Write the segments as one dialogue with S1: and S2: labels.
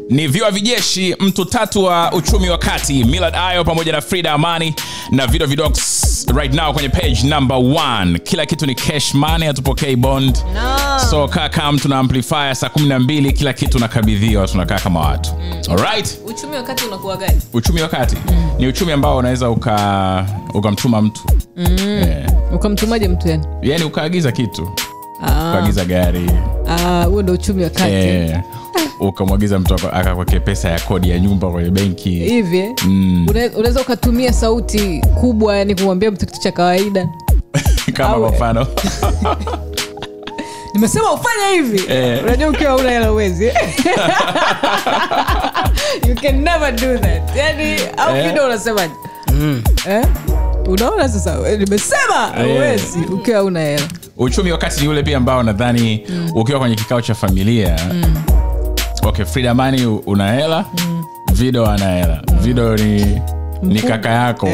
S1: Ni viwa vijeshi mtu tatu wa uchumi wa kati, Millard Ayo pamoja na Frida Amani na Vitu Vidox right now kwenye page number 1. Kila kitu ni cash money, hatupokei bond.
S2: No.
S1: So kaka tuna amplifier saa 12, kila kitu nakabidhiwa, tunakaa kama watu. Alright?
S2: Uchumi wa kati unakuwa gani?
S1: Uchumi wa kati ni uchumi ambao unaweza ukamtuma mtu.
S2: Ukamtumaje mtu yani?
S1: Yaani ukaagiza kitu. Ukaagiza gari.
S2: Huo ndio uchumi wa kati.
S1: Ukamwagiza mtu akakwekea pesa ya kodi ya nyumba kwenye benki
S2: hivi. Unaweza ukatumia sauti kubwa yani kumwambia mtu kitu cha kawaida.
S1: Kama kwa mfano
S2: nimesema ufanye hivi. Unajua ukiwa una hela uwezi. You can never do that. Yani au kidogo unasemaje? Unaona sasa nimesema uwezi ukiwa una hela.
S1: Uchumi wakati ni ule pia ambao nadhani ukiwa kwenye kikao cha familia. Okay, Frida Amani una hela, Vido ana hela. Vido ni kaka yako.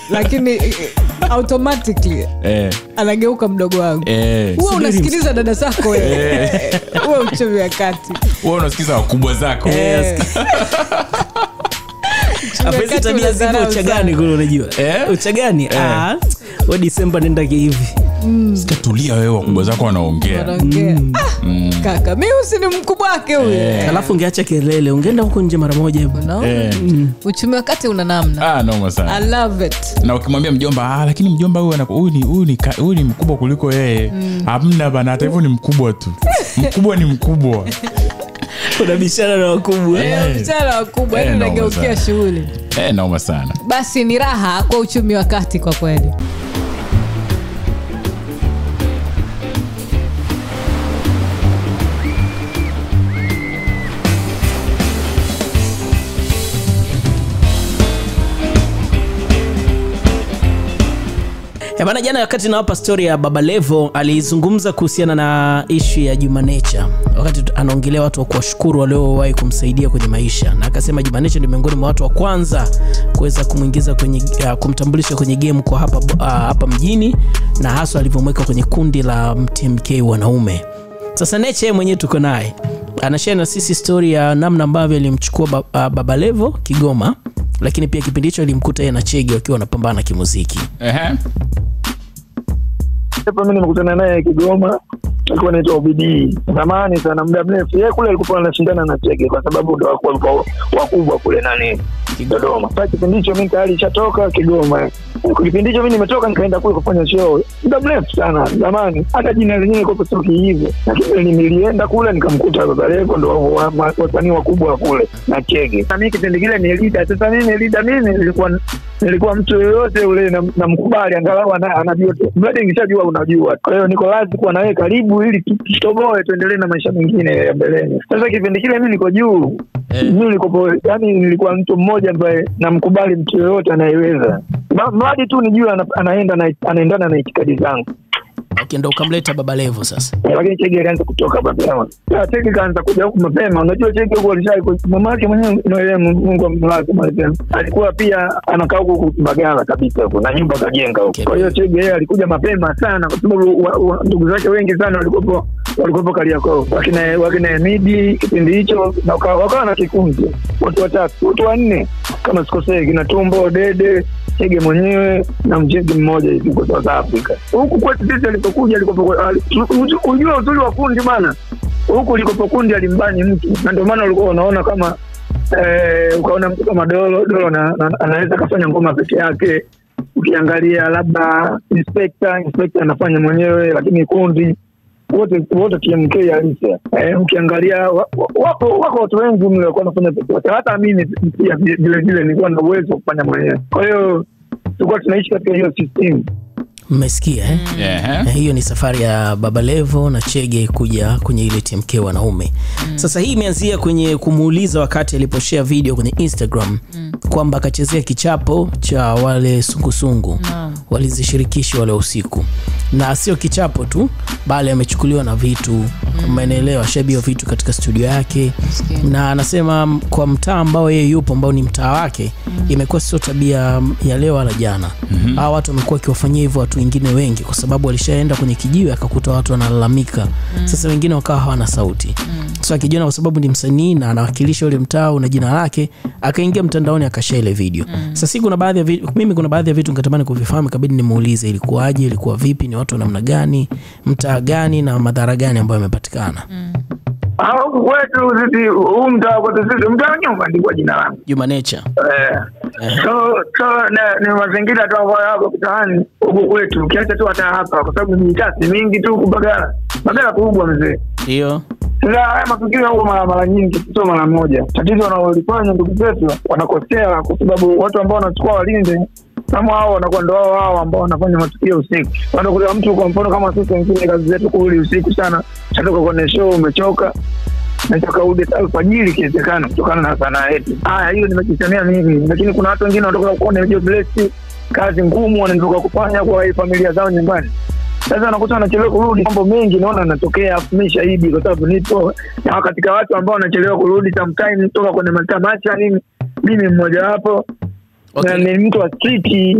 S2: Lakini automatically anageuka mdogo wangu. Wewe unasikiliza dada zako wewe. Wewe uchumi wa kati.
S3: Wewe
S1: unasikiliza wakubwa zako.
S3: Afisa tabia zipo uchagani kule unajua. Uchagani? Wa December nenda hivi.
S1: Sikatulia wewe wakubwa zako wanaongea.
S2: Kaka, mimi usini mkubwa wake huyo.
S3: Alafu ungeacha kelele, ungeenda huko nje mara moja hivyo.
S2: Uchumi wa kati una namna.
S1: Noma sana.
S2: I love it.
S1: Na ukimwambia mjomba, lakini mjomba huyu ni mkubwa kuliko yeye. Hamna bana, hata hivyo ni mkubwa tu. Mkubwa ni mkubwa.
S3: Kuna bishara na wakubwa.
S2: Bishara na wakubwa, yani unageukia shughuli.
S1: Noma sana.
S2: Basi ni raha kwa uchumi wa kati kwa kweli.
S3: Bana, jana wakati nawapa story ya Baba Levo alizungumza kuhusiana na issue ya Juma Nature. Wakati anaongelea watu wa kuwashukuru waliowahi kumsaidia kwenye maisha, na akasema Juma Nature ni miongoni mwa watu wa kwanza kuweza kumuingiza kwenye kumtambulisha kwenye game kwa hapa mjini, na hasa alivyomweka kwenye kundi la MTMK wanaume. Sasa Nature mwenyewe tuko naye anashare na sisi story ya namna ambavyo alimchukua Baba Levo Kigoma, lakini pia kipindi hicho alimkuta yeye na Chege wakiwa wanapambana kimuziki.
S4: Hapo mimi nimekutana naye Kigoma, alikuwa anaitwa OBD. Zamani sana, muda mrefu. Yeye kule alikuwa anashindana na Chege kwa sababu ndio walikuwa wakubwa kule Dodoma. Sasa kipindi hicho mimi tayari nishatoka Kigoma. Kipindi hicho mimi nimetoka nikaenda kule kufanya show. Muda mrefu sana zamani. Hata jina lenyewe liko sio hivyo. Lakini nilienda kule nikamkuta Baba Levo ndio wasanii wakubwa kule na Chege. Na mimi kipindi kile ni leader. Sasa mimi nilikuwa mtu yoyote ule na mkubali angalau anajua tu. Mradi ningeshajua unajua. Kwa hiyo niko lazima kuwa nawe karibu ili tutoboe tuendelee na maisha mengine ya mbeleni. Sasa kipindi kile mimi niko juu. Mimi nilikuwa mtu mmoja ambaye namkubali mtu yoyote anayeweza. Mradi tu nijue anaendana na itikadi zangu.
S3: Okay, ndio ukamleta Baba Levo sasa.
S4: Lakini Chege alianza kutoka mapema. Chege kaanza kuja huko mapema. Unajua Chege huko alishaikuwa mama yake mwenyewe ndio Mungu amlaze mapema. Alikuwa pia anakaa huko Mbagala kabisa huko na nyumba kajenga huko. Kwa hiyo Chege yeye alikuja mapema sana kwa sababu ndugu zake wengi sana walikuwa Kariakoo. Wakina Midi kipindi hicho na wakawa na kikundi. Watu watatu, watu wanne kama sikosei, kina Tumbo, Dede, Chege mwenyewe na mjezi mmoja hivi kwa South Africa. Huku kwetu sisi alipokuja unajua uzuri wa kundi bana. Huku likopo kundi alimbani mtu. Na ndio maana ulikuwa unaona kama ukaona mtu kama Dolo anaweza kufanya ngoma peke yake. Ukiangalia labda inspector anafanya mwenyewe, lakini kundi wote TMK alisa. Ukiangalia wako watu wengi mle walikuwa wanafanya peke yake. Hata mimi pia vile nilikuwa na uwezo wa kufanya mwenyewe. Kwa hiyo tulikuwa tunaishi katika hiyo system.
S3: Mmesikia hiyo ni safari ya Baba Levo na Chege kuja kwenye ile TMK wanaume. Sasa hii imeanzia kwenye kumuuliza wakati aliposhare video kwenye Instagram kwamba akachezea kichapo cha wale Sungusungu. Walizishirikishi wale usiku. Na sio kichapo tu, bali amechukuliwa na Vitu. Umeelewa, shabio Vitu katika studio yake. Na anasema kwa mtaa ambao yeye yupo ambao ni mtaa wake, imekuwa sio tabia ya leo wala jana. Hao watu wamekuwa kiwafanyia hivyo watu wengine wengi, kwa sababu walishaenda kwenye kijiwe akakuta watu wanalalamika. Sasa wengine wakawa hawana sauti. So akijiona kwa sababu ni msanii na anawakilisha ule mtaa na jina lake, akaingia mtandaoni akashare ile video. Sasa kuna baadhi ya mimi kuna baadhi ya vitu ningetamani kuvifahamu, kabidi nimuulize ilikuwaje, ilikuwa vipi, ni watu wa namna gani, mtaa gani na madhara gani ambayo yamepatikana.
S4: Kwetu sisi mtaa kwetu sisi mtaa Nyumba ndiko jina langu.
S3: Juma Nature.
S4: So ni mazingira tu hapo kitaani huko kwetu. Kiacha tu hata hapa kwa sababu ni tasi mingi tu kubagala. Bagala kubwa mzee.
S3: Ndio.
S4: Sasa haya mafikiri huko mara nyingi sio mara moja. Tatizo wanaolifanya ndugu zetu wanakosea kwa sababu watu ambao wanachukua walinde kama hao wanakuwa ndio wao ambao wanafanya matukio usiku. Wanakuta mtu kwa mfano kama sisi wengine kazi zetu kurudi usiku sana. Chatoka kwenye show umechoka. Nataka urudi alfajiri kiwezekana kutokana na sanaa yetu. Hiyo nimekisemea mimi, lakini kuna watu wengine wanatoka kuona hiyo bless kazi ngumu wanatoka kufanya kwa familia zao nyumbani. Sasa nakuta wanachelewa kurudi, mambo mengi naona yanatokea mimi shahidi kwa sababu nipo na katika watu ambao wanachelewa kurudi sometimes kutoka kwenye matamasha mimi mmoja wapo. Okay. Na ni mtu wa street.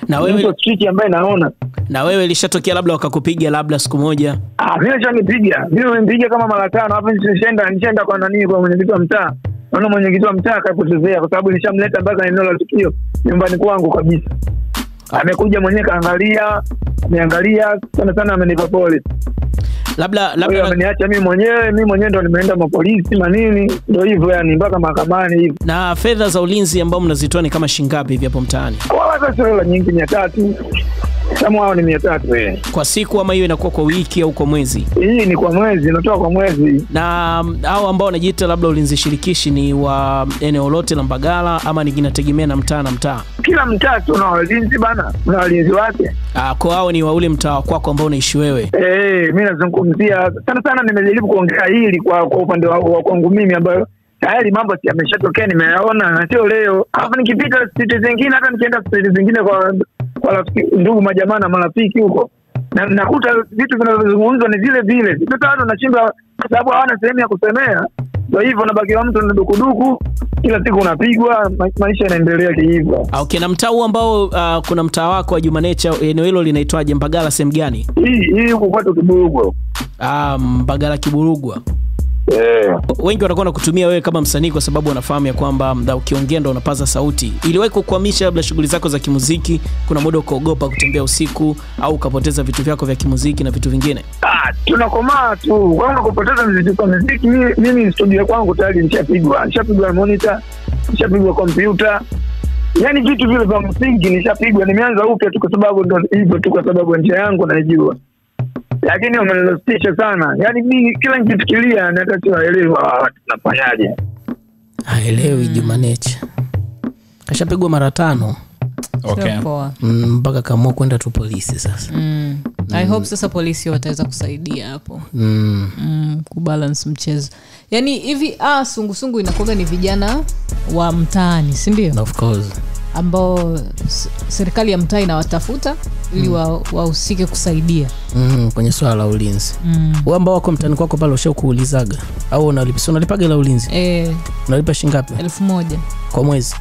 S4: Na wewe mtu wa street ambaye naona.
S3: Na wewe ilishatokea labda wakakupiga labda siku moja?
S4: Mimi nilipiga. Mimi nimempiga kama mara 5 hapo nishaenda kwa nani kwa mwenyekiti wa mtaa. Naona mwenyekiti wa mtaa akapotezea kwa sababu nishamleta mpaka eneo la tukio nyumbani kwangu kabisa. Amekuja mwenyewe kaangalia, ameangalia sana amenipa pole. Labda ameniacha mimi mwenyewe ndo nimeenda mapolisi manini ndio hivyo yani mpaka mahakamani hivi.
S3: Na fedha za ulinzi ambao mnazitoa ni kama shingapi hivi hapo mtaani?
S4: Kwa sasa hela nyingi 300. Kama wao ni 300
S3: kwa siku, ama hiyo inakuwa kwa wiki au kwa mwezi?
S4: Hii ni kwa mwezi, natoa kwa mwezi.
S3: Na hao ambao wanajiita labda ulinzi shirikishi ni wa eneo lote la Mbagala ama inategemea na mtaa na mtaa?
S4: Kila mtaa una walinzi bana, una walinzi wake.
S3: Kwa hao ni wa ule mtaa kwako ambao unaishi wewe?
S4: Mimi nazungumzia sana nimejaribu kuongea hili kwa upande wa kwangu mimi ambayo tayari mambo yameshatokea nimeyaona na sio leo. Hapo nikipita street zingine hata nikienda street zingine kwa ndugu majamaa na marafiki huko na nakuta vitu vinavyozungumzwa ni vile vile. Sasa watu wanachimba kwa sababu hawana sehemu ya kusemea. Ndio hivyo nabaki wa mtu na dukuduku kila siku unapigwa, maisha yanaendelea hivyo.
S3: Okay, na mtaa huu ambao kuna mtaa wako wa Juma Nature, eneo hilo linaitwaje? Mbagala sehemu gani?
S4: Hii huko kwetu Kiburugwa.
S3: Mbagala Kiburugwa. Wengi wanakuwa kutumia wewe kama msanii kwa sababu wanafahamu ya kwamba ukiongea ndo unapaza sauti. Iliwahi kukwamisha labda shughuli zako za kimuziki? Kuna muda ukaogopa kutembea usiku au ukapoteza vitu vyako vya kimuziki na vitu vingine?
S4: Tunakomaa tu. Kwanza kupoteza vitu vya muziki, mimi studio kwangu tayari nishapigwa monitor, nishapigwa computer. Yaani vitu vile vya msingi nishapigwa, nimeanza upya tu kwa sababu ndo hivyo tu kwa sababu njia yangu naijua. Lakini umenilostisha sana. Yaani mimi kila nikifikiria nataka elewa tunafanyaje.
S3: Haelewi Juma Nature. Kashapigwa mara 5.
S1: Okay.
S3: Mpaka kaamua kwenda tu polisi sasa.
S2: I hope sasa polisi wataweza kusaidia hapo. Kubalance mchezo. Yaani hivi sungusungu inakuwa ni vijana wa mtaani, si ndio?
S3: Of course.
S2: Ambao serikali ya mtaa inawatafuta ili wahusike kusaidia
S3: kwenye swala la ulinzi. Wao ambao wako mtaani kwako pale ushakuulizaga au unalipaga la ulinzi? Unalipa shilingi ngapi?
S2: 1000
S3: kwa mwezi.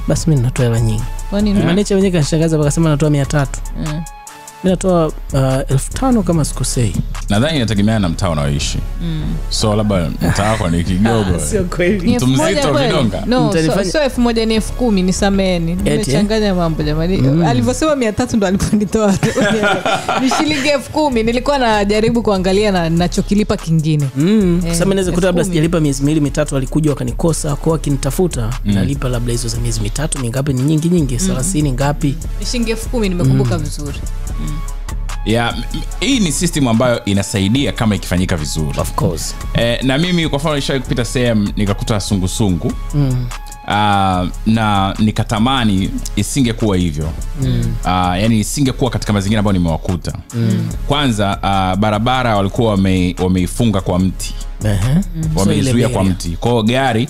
S3: Basi mimi natoa hela nyingi.
S2: Kwa nini?
S3: Manager mwenyewe kashangaza akasema natoa 300. Mimi natoa 1500 kama sikosei.
S1: Nadhani inategemea na mtaa unaoishi. So labda mtaa wako ni kidogo.
S3: Sio kweli.
S1: Mtu mzito vidonga.
S2: No, so 1000 ni 10000 ni sameni. Nimechanganya mambo jamani. Alivyosema 300 ndo aliponitoa. Ni shilingi 10000. Nilikuwa najaribu kuangalia na ninachokilipa kingine.
S3: Sasa mimi naweza kuta labda sijalipa miezi 2-3 alikuja wakanikosa kwa akinitafuta nalipa labda hizo za miezi 3 mingapi ni nyingi 30 ngapi?
S2: Ni shilingi 10000 nimekumbuka vizuri.
S1: Hii ni system ambayo inasaidia kama ikifanyika vizuri.
S3: Of course.
S1: Na mimi kwa mfano nishawahi kupita sehemu nikakuta sungusungu. Na nikatamani isingekuwa hivyo. Yani isingekuwa katika mazingira ambayo nimewakuta. Kwanza barabara walikuwa wameifunga kwa mti. Wameizuia kwa mti. Kwa hiyo gari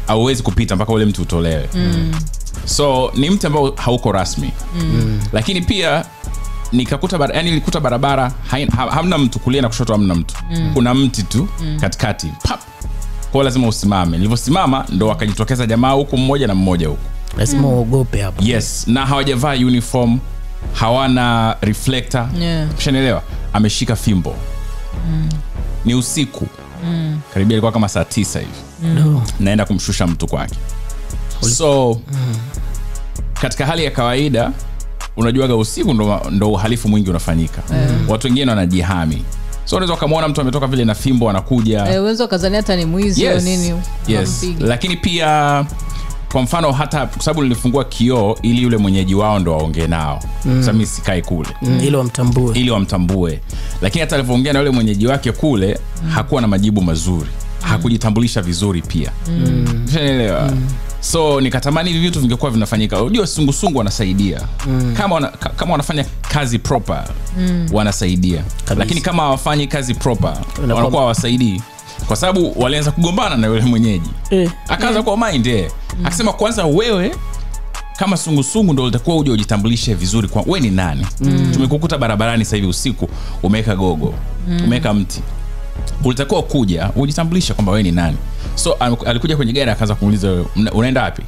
S1: hauwezi kupita mpaka ule mti utolewe. So ni mti ambao hauko rasmi. Lakini pia nilikuta barabara hamna mtu kulia na kushoto, hamna mtu. Kuna mti tu katikati. Pap. Kwa lazima usimame. Niliposimama ndo wakajitokeza jamaa huko mmoja na mmoja huko.
S3: lazima uogope hapo.
S1: Yes, na hawajavaa uniform, hawana reflector. Ushanielewa? Ameshika fimbo. Ni usiku. Karibia ilikuwa kama saa 9 hivi. Naenda kumshusha mtu kwake. So katika hali ya kawaida unajuaga usiku ndo uhalifu mwingi unafanyika. Watu wengine wanajihami. So unaweza kumuona mtu ametoka vile na fimbo anakuja.
S2: Uwezo kazania hata ni mwizi au nini.
S1: Yes. Lakini pia kwa mfano hata kwa sababu nilifungua kioo ili yule mwenyeji wao ndo aongee nao. Sasa mimi sikai kule. Ili wamtambue. Lakini hata alipoongea na yule mwenyeji wake kule hakuwa na majibu mazuri. Hakujitambulisha vizuri pia. Unaelewa? So nikatamani hivi vitu vingekuwa vinafanyika. Unajua Sungusungu wanasaidia. Kama wanafanya kazi proper, wanasaidia. Lakini kama hawafanyi kazi proper, wanakuwa hawasaidii. Kwa sababu walianza kugombana na yule mwenyeji. Akaanza kwa mind akasema kwanza wewe kama Sungusungu ndio utakuwa uje ujitambulishe vizuri kwa wewe ni nani. Tumekukuta barabarani sasa hivi usiku, umeweka gogo, umeweka mti. Ulitakuwa kuja ujitambulishe kwamba wewe ni nani. So alikuja kwenye gari akaanza kumuuliza unaenda wapi?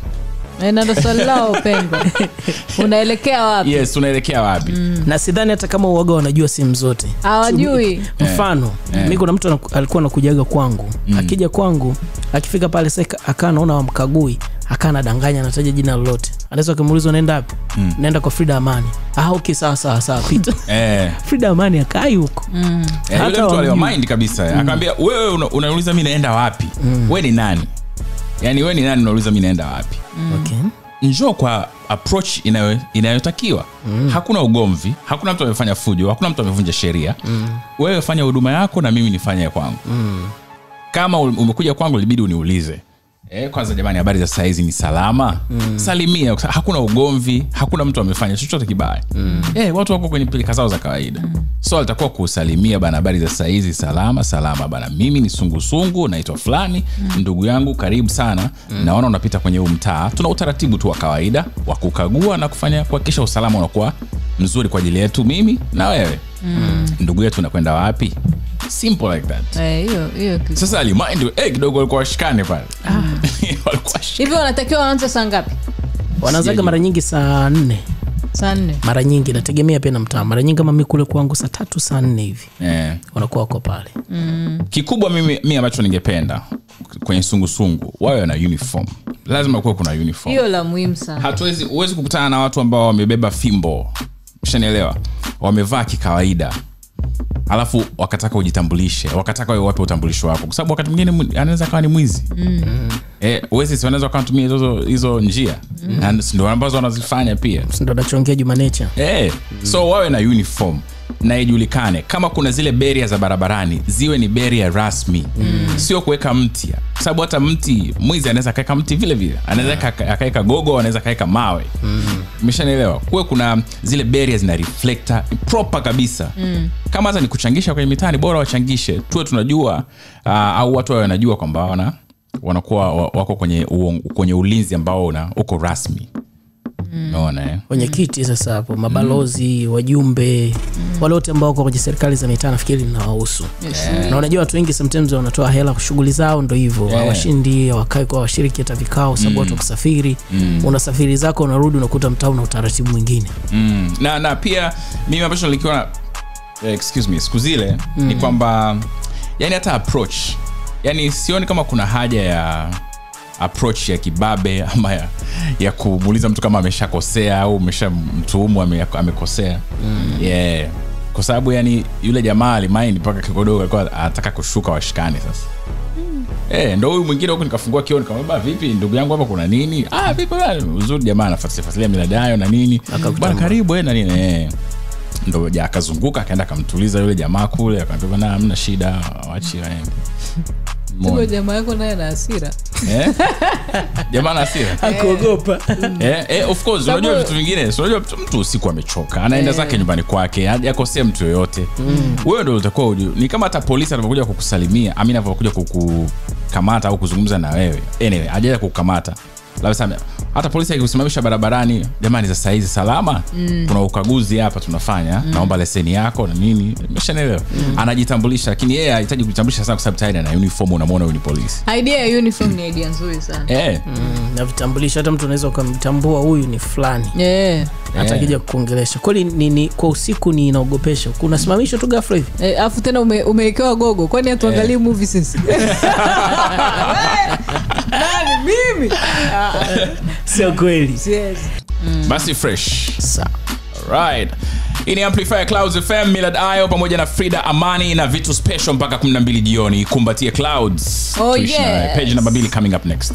S2: Ndio swali lao pengo. Unaelekea wapi?
S1: Yes, unaelekea wapi?
S3: Na sidhani hata kama uoga wanajua simu zote.
S2: Hawajui.
S3: Mfano, mimi kuna mtu alikuwa anakujaga kwangu. Akija kwangu, akifika pale sasa akaanaona wamkagui, akanadanganya anataja jina lolote. Anaweza kumuuliza unaenda wapi? Naenda kwa Frida Amani. Okay, sawa pita. Frida Amani akai huko.
S1: Yule mtu aliyo mind kabisa. Akamwambia wewe unauliza mimi naenda wapi? Wewe ni nani? Yaani wewe ni nani unauliza mimi naenda wapi?
S3: Okay.
S1: Njoo kwa approach inayotakiwa. Hakuna ugomvi, hakuna mtu amefanya fujo, hakuna mtu amevunja sheria. Wewe fanya huduma yako na mimi nifanye ya kwangu. Kama umekuja kwangu ilibidi uniulize. Kwanza jamani habari za saizi ni salama? Salimia, hakuna ugomvi, hakuna mtu amefanya chochote kibaya. Watu wako kwenye pilika zao za kawaida. So alitakuwa kusalimia bana habari za saizi salama bana. Mimi ni Sungusungu, naitwa fulani, ndugu yangu karibu sana. Naona unapita kwenye huu mtaa. Tuna utaratibu tu wa kawaida wa kukagua na kufanya kuhakikisha usalama unakuwa mzuri kwa ajili yetu mimi na wewe. Ndugu yetu unakwenda wapi? Simple like that.
S2: Hiyo.
S1: Sasa alimind kidogo walikuwa washikane pale.
S2: Hivi wanatakiwa waanze saa ngapi?
S3: Wanaanzaga mara nyingi saa 4.
S2: Saa 4.
S3: Mara nyingi nategemea pia na mtaa. Mara nyingi kama mimi kule kwangu saa 3 saa 4 hivi. Wanakuwa wako pale.
S1: Kikubwa mimi ambacho ningependa kwenye Sungusungu wawe na uniform. Lazima kuwe kuna uniform.
S2: Hiyo la muhimu sana.
S1: Huwezi kukutana na watu ambao wamebeba fimbo. Ushanielewa? Wamevaa kikawaida. Alafu wakataka ujitambulishe, wakataka wewe wape utambulisho wako. Kwa sababu wakati mwingine anaweza kawa ni mwizi. Wewe si wanaweza kutumia hizo njia. Na ndio ambazo wanazifanya pia.
S3: Ndio anachongea Juma Nature.
S1: So wawe na uniform na ijulikane kama kuna zile barrier za barabarani ziwe ni barrier rasmi. Sio kuweka mti. Kwa sababu hata mti mwizi anaweza kaeka mti vile vile. Anaweza kaeka gogo, anaweza kaeka mawe. Umeshanielewa? Kuwe kuna zile barriers na reflector proper kabisa. Kama hata ni kuchangisha kwenye mitani bora wachangishe. Tuwe tunajua au watu wanajua kwamba wanakuwa wako kwenye ulinzi ambao uko rasmi. Unaona
S3: Kwenye kiti sasa hapo mabalozi, wajumbe, wale wote ambao wako kwenye serikali za mitaa nafikiri inawahusu. Na unajua watu wengi sometimes wanatoa hela kwa shughuli zao ndio hivyo. Hawashindi, hawakai kwa washiriki hata vikao sababu watu kusafiri. Unasafiri zako unarudi unakuta mtaa una utaratibu mwingine.
S1: Na pia mimi ambacho nilikiona siku zile ni kwamba yani hata approach. Yani sioni kama kuna haja ya approach ya kibabe ama ya kumuuliza mtu kama ameshakosea au umeshamtuhumu amekosea. Kwa sababu yani yule jamaa alimind mpaka kidogo alikuwa anataka kushuka washikane sasa. Ndio huyu mwingine huko nikafungua kioo nikamwambia vipi ndugu yangu hapa kuna nini? Vipi bwana uzuri jamaa anafuatilia miladayo na nini? Bwana karibu na nini? Ndio akazunguka akaenda akamtuliza yule jamaa kule akamwambia na hamna shida waachi waende.
S2: Tuko jamaa yako naye na hasira.
S1: Jamaa na hasira.
S3: Hakuogopa.
S1: Of course unajua vitu vingine. Unajua mtu usiku amechoka. Anaenda zake nyumbani kwake. Hajakosea mtu yoyote. Wewe ndio utakuwa ni kama hata polisi anapokuja kukusalimia, anapokuja kukukamata au kuzungumza na wewe. Anyway, hajaja kukukamata. Labda hata polisi akikusimamisha barabarani, jamani sasa hizi salama, kuna ukaguzi hapa tunafanya, naomba leseni yako na nini, umeshaelewa. Anajitambulisha, lakini yeye hahitaji kujitambulisha sana kwa sababu tayari ana uniform, unamwona huyu ni polisi.
S2: Idea ya uniform ni idea nzuri sana.
S3: Na vitambulisho, hata mtu anaweza kumtambua huyu ni fulani. Hata akija kuongelesha. Kweli ni kwa usiku ni inaogopesha. Kuna simamisho tu ghafla hivi.
S2: Afu tena umewekewa gogo. Kwani atuangalie movie sisi? Nani mimi?
S3: Sio kweli.
S2: Yes.
S1: Basi fresh.
S3: Sawa.
S1: Alright. Ini Amplifier Clouds FM, Millard Ayo pamoja na Frida Amani na Vitu special mpaka 12 jioni. Kumbatie Clouds.
S2: Oh yes.
S1: Page number 2 coming up next.